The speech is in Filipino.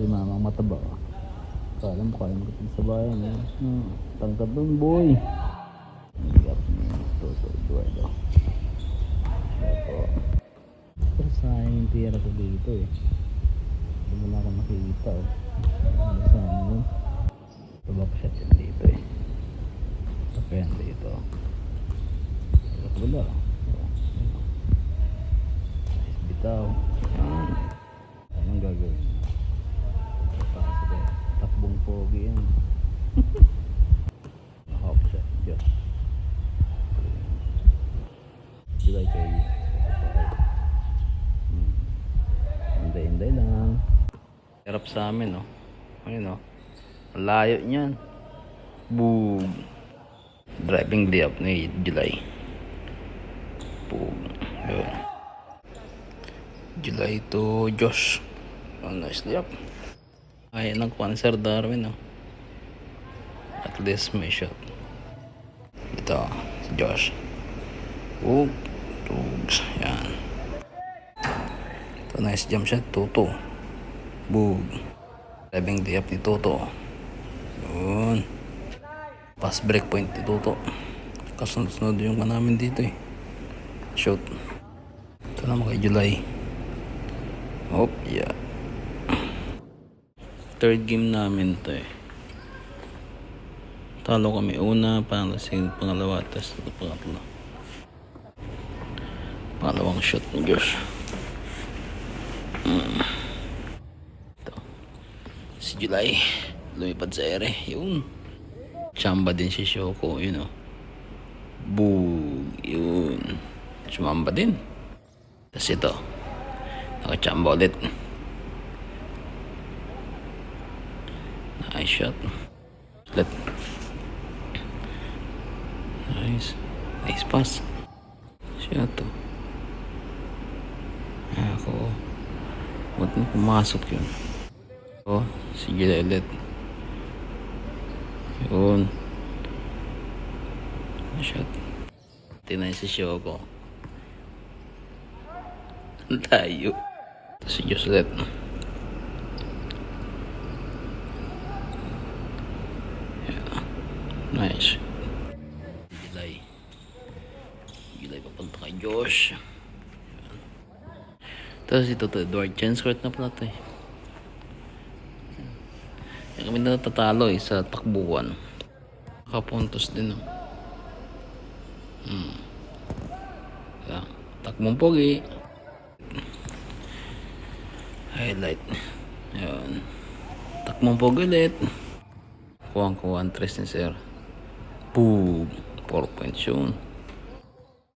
Si mamang mataba. Kala mo kaya mo sa bayan. Tangkad dun boy. Higap niya. Toto. Eduardo. Ito. Pero sayang yung tira ko dito eh. Hindi mo na ako makikita oh. Ano sana yun? Tabak shot yun dito eh. Tapayan dito. Wala. Nice bitaw. Anong gagawin? Takbong pogi yan. Hop shot. Diyos. July kayo. Hinday lang. Harap sa amin oh. Ayun oh. Malayo niyan. Boom. Driving day up ni July. Boom. Yun. July to Josh. Oh, nice day up. Ayan ang Sir Darwin oh. At least may shot. Ito si Josh. Boom. Tugs. Yan. Ito nice jump shot. Toto. Boom. Driving day up ni Toto. Yun. Pass break point ni Toto. Kasunod-sunod yung namin dito eh. Shoot. Ito naman kay July. Hop, yeah. Third game namin to eh. Talo kami una, pangalawa, tapos pangatlo. Pangalawang shot ni Josh. Ito. Si July. Lumipad sa ere. Yun. Chamba din si Shoko. Yun o. Boom. Yun. Chumamba din. Tapos ito. Nakachamba ulit. Nice shot. Ulit. Nice. Nice pass. Shot to. Ako. Ba't mo pumasok yun? Oh, sige na ulit. Yun. Shot. Tinay si Shoko. Tayo. Si Diyos ulit. Yeah. Nice. July papunta kay Josh. Tapos ito to Edward. Chance court na pala ito eh. Kami na natatalo eh sa takbuhan. Nakapuntos din oh. Yeah. Takbong pogi. Highlight. Ayan. Takbong pogi ulit. Kuwang 3 ni sir. Boom. 4 points yun.